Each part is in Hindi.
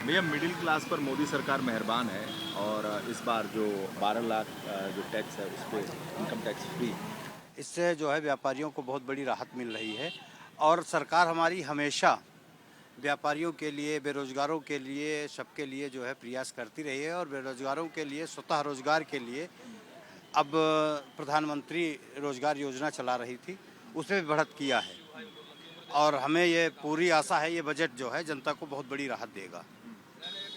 भैया मिडिल क्लास पर मोदी सरकार मेहरबान है और इस बार जो 12 लाख जो टैक्स है उस पर इनकम टैक्स फ्री, इससे जो है व्यापारियों को बहुत बड़ी राहत मिल रही है। और सरकार हमारी हमेशा व्यापारियों के लिए, बेरोजगारों के लिए, सबके लिए जो है प्रयास करती रही है। और बेरोजगारों के लिए, स्वतः रोजगार के लिए अब प्रधानमंत्री रोजगार योजना चला रही थी, उसमें भी बढ़त किया है। और हमें ये पूरी आशा है ये बजट जो है जनता को बहुत बड़ी राहत देगा।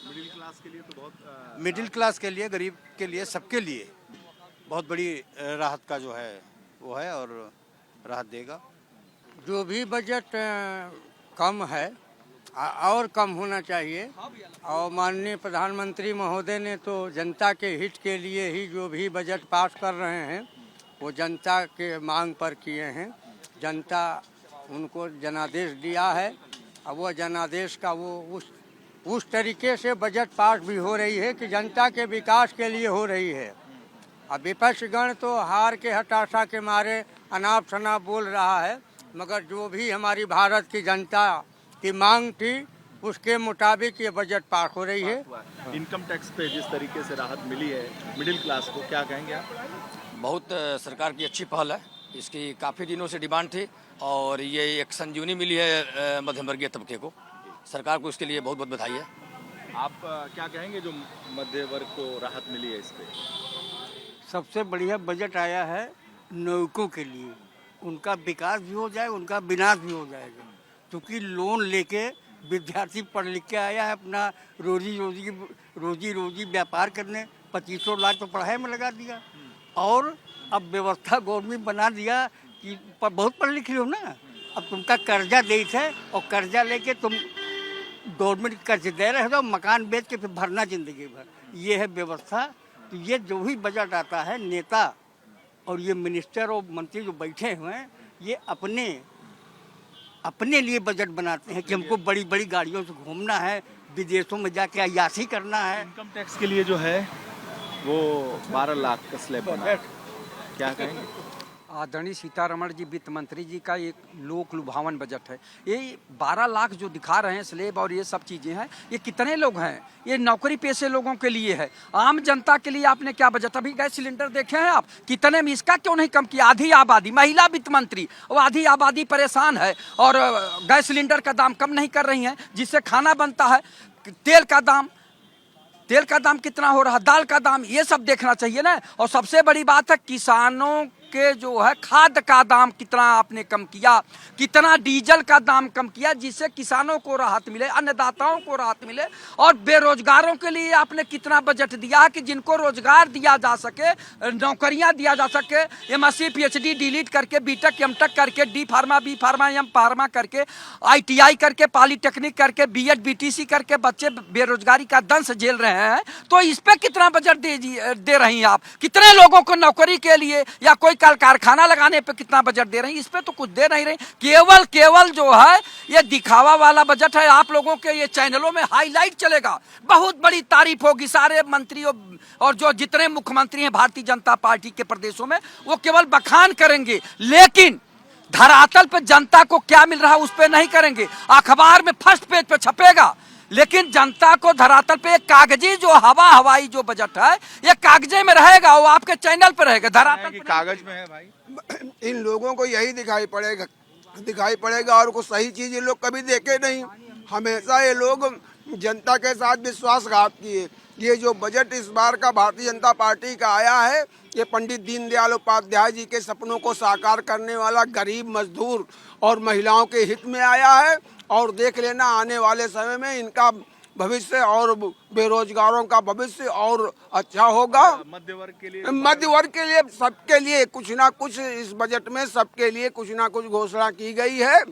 मिडिल क्लास के लिए तो बहुत मिडिल क्लास के लिए, गरीब के लिए, सबके लिए बहुत बड़ी राहत का जो है वो है और राहत देगा। जो भी बजट कम है और कम होना चाहिए। और माननीय प्रधानमंत्री महोदय ने तो जनता के हित के लिए ही जो भी बजट पास कर रहे हैं वो जनता के मांग पर किए हैं। जनता उनको जनादेश दिया है और वो जनादेश का वो उस तरीके से बजट पास भी हो रही है कि जनता के विकास के लिए हो रही है। अब विपक्षगण तो हार के हताशा के मारे अनाप शनाप बोल रहा है, मगर जो भी हमारी भारत की जनता की मांग थी उसके मुताबिक ये बजट पास हो रही है। इनकम टैक्स पे जिस तरीके से राहत मिली है मिडिल क्लास को, क्या कहेंगे आप? बहुत सरकार की अच्छी पहल है। इसकी काफ़ी दिनों से डिमांड थी और ये एक संजीवनी मिली है मध्यम वर्गीय तबके को। सरकार को इसके लिए बहुत बहुत बधाई है। आप क्या कहेंगे जो मध्य वर्ग को राहत मिली है इस पे? सबसे बढ़िया बजट आया है नौकों के लिए, उनका विकास भी हो जाए, उनका विनाश भी हो जाएगा। क्योंकि लोन लेके विद्यार्थी पढ़ लिख के आया है अपना रोजी व्यापार करने, 2500 लाख तो पढ़ाई में लगा दिया। और अब व्यवस्था गवर्नमेंट बना दिया कि बहुत पढ़ लिख हो ना, अब तुमका कर्जा दे थे और कर्जा लेके तुम गवर्नमेंट कर्ज दे रहे हो, मकान बेच के फिर भरना जिंदगी भर, ये है व्यवस्था। तो ये जो भी बजट आता है, नेता और ये मिनिस्टर और मंत्री जो बैठे हुए हैं ये अपने लिए बजट बनाते हैं कि हमको बड़ी बड़ी गाड़ियों से घूमना है, विदेशों में जाके अय्याशी करना है। इनकम टैक्स के लिए जो है वो 12 लाख का स्लैब बना है, क्या कहेंगे? आदरणीय सीतारमण जी वित्त मंत्री जी का एक लोक लुभावन बजट है। ये 12 लाख जो दिखा रहे हैं स्लेब और ये सब चीजें हैं, ये कितने लोग हैं? ये नौकरी पेशे लोगों के लिए है। आम जनता के लिए आपने क्या बजट? अभी गैस सिलेंडर देखे हैं आप कितने में, इसका क्यों नहीं कम किया? आधी आबादी, महिला वित्त मंत्री, और आधी आबादी परेशान है और गैस सिलेंडर का दाम कम नहीं कर रही है जिससे खाना बनता है। तेल का दाम कितना हो रहा, दाल का दाम, ये सब देखना चाहिए ना। और सबसे बड़ी बात है किसानों के जो है खाद का दाम कितना आपने कम किया, कितना डीजल का दाम कम किया जिससे किसानों को राहत मिले, अन्नदाताओं को राहत मिले। और बेरोजगारों के लिए आपने कितना बजट दिया है कि जिनको रोजगार दिया जा सके, नौकरियां दिया जा सके। एमएससी पीएचडी डिलीट करके बीटेक एमटेक करके D pharma B pharma M pharma करके आईटीआई करके पॉलिटेक्निक करके बीएड बीटीसी करके बच्चे बेरोजगारी का दंश झेल रहे हैं। तो इस पे कितना बजट दे रही हैं आप? कितने लोगों को नौकरी के लिए या कोई कल कारखाना लगाने पे कितना बजट दे रही हैं? इस पे तो कुछ दे नहीं रही। केवल जो है ये दिखावा वाला बजट है। आप लोगों के ये चैनलों में हाईलाइट चलेगा, बहुत बड़ी तारीफ होगी। सारे मंत्रियों और जो जितने मुख्यमंत्री हैं भारतीय जनता पार्टी के प्रदेशों में, वो केवल बखान करेंगे, लेकिन धरातल पे जनता को क्या मिल रहा है उस पे नहीं करेंगे। अखबार में फर्स्ट पेज पे छपेगा, लेकिन जनता को धरातल पे एक कागजी जो हवाई जो बजट है ये कागजे में रहेगा, वो आपके चैनल पे रहेगा, धरातल पे कागज में है भाई। इन लोगों को यही दिखाई पड़ेगा और कुछ सही चीज ये लोग कभी देखे नहीं। हमेशा ये लोग जनता के साथ विश्वासघात किए। ये जो बजट इस बार का भारतीय जनता पार्टी का आया है, ये पंडित दीनदयाल उपाध्याय जी के सपनों को साकार करने वाला गरीब, मजदूर और महिलाओं के हित में आया है। और देख लेना आने वाले समय में इनका भविष्य और बेरोजगारों का भविष्य और अच्छा होगा। मध्य वर्ग के लिए सबके लिए कुछ ना कुछ इस बजट में सबके लिए कुछ ना कुछ घोषणा की गई है।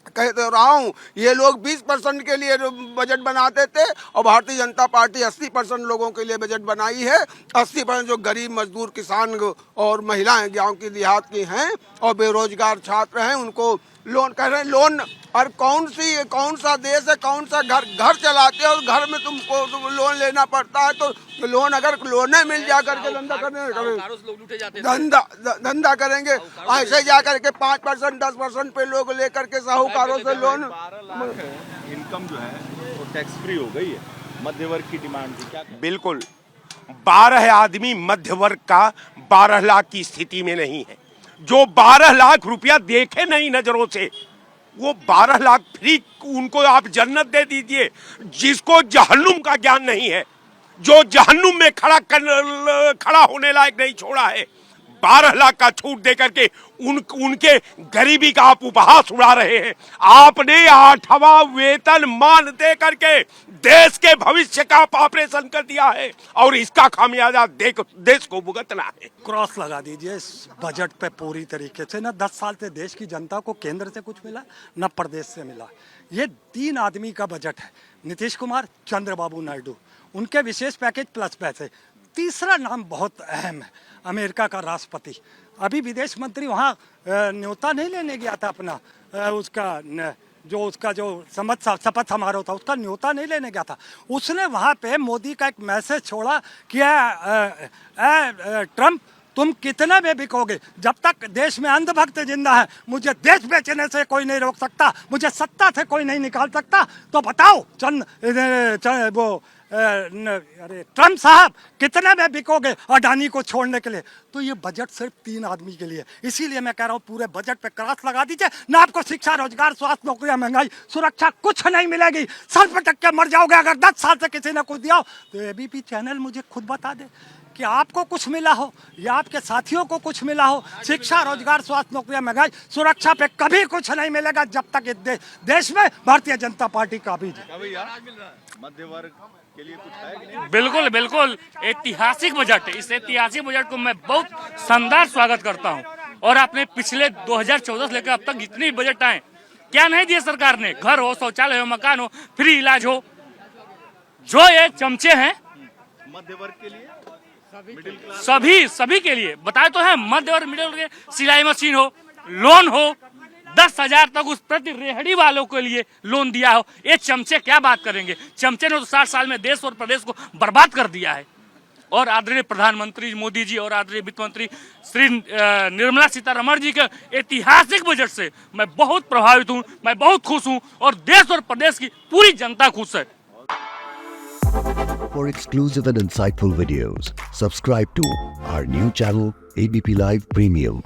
कह तो रहा हूँ, ये लोग 20% के लिए बजट बनाते थे और भारतीय जनता पार्टी 80% लोगों के लिए बजट बनाई है। 80% जो गरीब, मजदूर, किसान और महिलाएं गांव की देहात की हैं और बेरोजगार छात्र हैं, उनको लोन कह रहे हैं। लोन और कौन सा देश है, कौन सा घर चलाते हैं और घर में तुमको लोन लेना पड़ता है। तो लोन अगर लोने मिल जा करके धंधा करेंगे, ऐसे जा करके 5% 10% पे लोग लेकर के साहूकारों से लोन। 12 लाख इनकम जो है वो टैक्स फ्री हो गई है, मध्य वर्ग की डिमांड थी, क्या कहें? बिल्कुल 12 आदमी मध्य वर्ग का 12 लाख की स्थिति में नहीं है। जो 12 लाख रुपया देखे नहीं नजरों से, वो 12 लाख फ्री उनको आप जन्नत दे दीजिए। जिसको जहन्नुम का ज्ञान नहीं है, जो जहन्नुम में खड़ा होने लायक नहीं छोड़ा है, 12 लाख का छूट दे करके उनके गरीबी का आप उपहास उड़ा रहे हैं। आपने 8वां वेतनमान दे करके देश के भविष्य का ऑपरेशन कर दिया है और इसका खामियाजा देश को भुगतना है। क्रॉस लगा दीजिए इस बजट पे पूरी तरीके से। ना 10 साल से देश की जनता को केंद्र से कुछ मिला, ना प्रदेश से मिला। ये 3 आदमी का बजट है, न्नीतीश कुमार, चंद्रबाबू नायडू, उनके विशेष पैकेज प्लस पैसे। तीसरा नाम बहुत अहम है, अमेरिका का राष्ट्रपति। अभी विदेश मंत्री वहाँ न्योता नहीं लेने गया था अपना, उसका जो शपथ समारोह था, उसका न्योता नहीं लेने गया था। उसने वहाँ पे मोदी का एक मैसेज छोड़ा कि ट्रम्प तुम कितने में बिकोगे, जब तक देश में अंधभक्त जिंदा है मुझे देश बेचने से कोई नहीं रोक सकता, मुझे सत्ता से कोई नहीं निकाल सकता। तो बताओ अरे ट्रम्प साहब कितने में बिकोगे अडानी को छोड़ने के लिए। तो ये बजट सिर्फ 3 आदमी के लिए। इसीलिए मैं कह रहा हूँ पूरे बजट पे क्रॉस लगा दीजिए। ना आपको शिक्षा, रोजगार, स्वास्थ्य, नौकरियां, महंगाई, सुरक्षा कुछ नहीं मिलेगी। सर पटक के मर जाओगे अगर 10 साल से किसी ने कुछ दिया हो। तो एबीपी चैनल मुझे खुद बता दे कि आपको कुछ मिला हो या आपके साथियों को कुछ मिला हो। शिक्षा, रोजगार, स्वास्थ्य, नौकरियां, महंगाई, सुरक्षा पे कभी कुछ नहीं मिलेगा जब तक इस देश में भारतीय जनता पार्टी काबिज है। मध्य वर्ग के लिए कुछ है कि नहीं? बिल्कुल बिल्कुल, ऐतिहासिक बजट है। इस ऐतिहासिक बजट को मैं बहुत शानदार स्वागत करता हूं। और आपने पिछले 2014 से लेकर अब तक जितनी बजट आए, क्या नहीं दिए सरकार ने? घर हो, शौचालय हो, मकान हो, फ्री इलाज हो। जो ये चमचे हैं मध्य वर्ग के लिए, मिडिल क्लास, सभी के लिए बताए तो है। मध्य और मिडिल वर्ग के सिलाई मशीन हो, लोन हो, 10,000 तक उस प्रति रेहड़ी वालों के लिए लोन दिया हो। ये चमचे क्या बात करेंगे? चमचे ने तो 60 साल में देश और प्रदेश को बर्बाद कर दिया है। और आदरणीय प्रधानमंत्री मोदी जी और आदरणीय वित्त मंत्री श्री निर्मला सीतारमण जी के ऐतिहासिक बजट से मैं बहुत प्रभावित हूँ, मैं बहुत खुश हूँ और देश और प्रदेश की पूरी जनता खुश है। For exclusive and insightful videos, subscribe to our new channel ABP Live Premium.